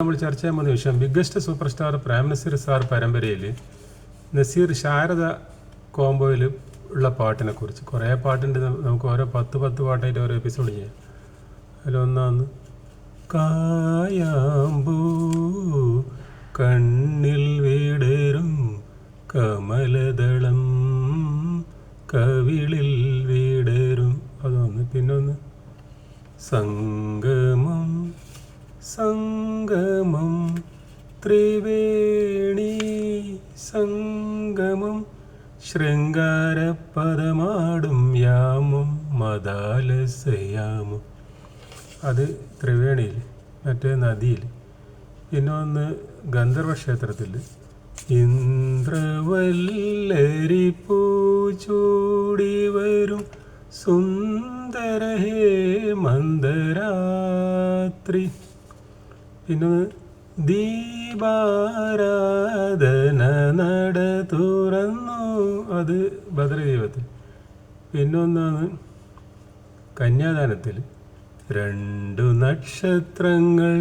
നമ്മൾ ചർച്ച ചെയ്യാൻ പോകുന്ന വിഷയം biggest super star Prem Nazir sir പരമ്പരയിൽ നസീർ ശാരദ കോംബോയിൽ ഉള്ള പാട്ടിനെ കുറിച്ച്. കുറേ പാട്ടുണ്ട്, നമുക്ക് ഓരോ 10 പാട്ടായിട്ട് ഓരോ എപ്പിസോഡ് ചെയ്യാം. അതിലൊന്നാന്ന് കായാമ്പൂ കണ്ണിൽ വിടരും കമലദളം കവിളിൽ വിടരും, അതൊന്ന്. പിന്നൊന്ന് സംഗമം സംഗമം ത്രിവേണി സംഗമം ശൃംഗാരപദമാടും യാമം മദാലസയാമം. അത് ത്രിവേണിയിൽ, മറ്റേ നദിയിൽ. പിന്നെ ഒന്ന് ഗന്ധർവ ക്ഷേത്രത്തിൽ ഇന്ദ്രവല്ലരി പൂച്ചൂടി വരും സുന്ദര ഹേ മന്ദരാത്രി. പിന്നെ ദീപാരാധന നട തുറന്നു, അത് ഭദ്രദൈവത്തിൽ. പിന്നൊന്നാണ് കന്യാദാനത്തിൽ 2 നക്ഷത്രങ്ങൾ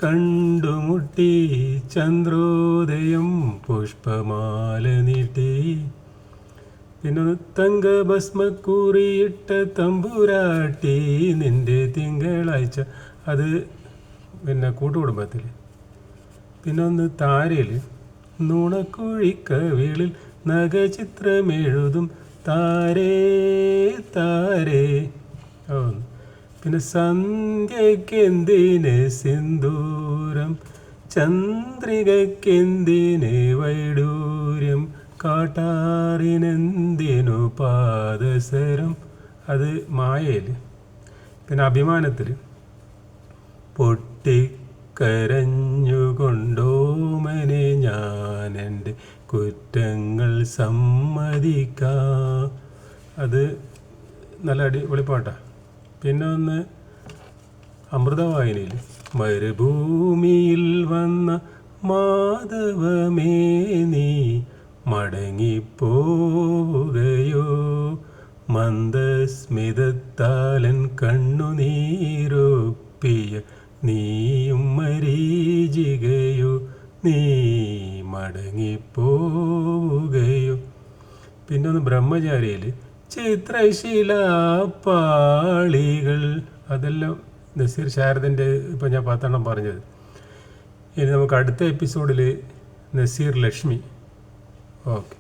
കണ്ടുമുട്ടി ചന്ദ്രോദയം പുഷ്പമാല നീട്ടി. പിന്നൊന്ന് തങ്കഭസ്മക്കുറിയിട്ട തമ്പുരാട്ടി നിന്റെ തിങ്കളാഴ്ച, അത് പിന്നെ കൂട്ടുകുടുംബത്തിൽ. പിന്നൊന്ന് താരയിൽ നുണക്കുഴിക്കവിളിൽ നഖചിത്രമെഴുതും താരേ താരേ. പിന്നെ സന്ധ്യക്കെന്തിന് സിന്ദൂരം ചന്ദ്രികക്കെന്തിന് വൈഡൂര്യം കാട്ടാറിനെന്തിനു പാദസരം, അത് മായയിൽ. പിന്നെ അഭിമാനത്തിൽ പൊട്ടിക്കരഞ്ഞുകൊണ്ടോമനെ ഞാൻ എൻ്റെ കുറ്റങ്ങൾ സമ്മതിക്കാം, അത് നല്ല അടിപൊളി പാട്ടാണ്. പിന്നെ ഒന്ന് അമൃതവാഹിനിയിൽ മരുഭൂമിയിൽ വന്ന മാധവമേ നീ മടങ്ങിപ്പോവുകയോ മന്ദസ്മിതത്താലൻ കണ്ണുനീരൊപ്പിയ നീയും മരീചികയോ നീ മടങ്ങിപ്പോവുകയോ. പിന്നെ ഒന്ന് ബ്രഹ്മചാരിയിൽ ചിത്രശിലാപ്പാളികൾ, അതെല്ലാം നസീർ ശാരദൻ്റെ. ഇപ്പം ഞാൻ 10 പറഞ്ഞത്. ഇനി നമുക്ക് അടുത്ത എപ്പിസോഡിൽ നസീർ ലക്ഷ്മി. ഓക്കെ.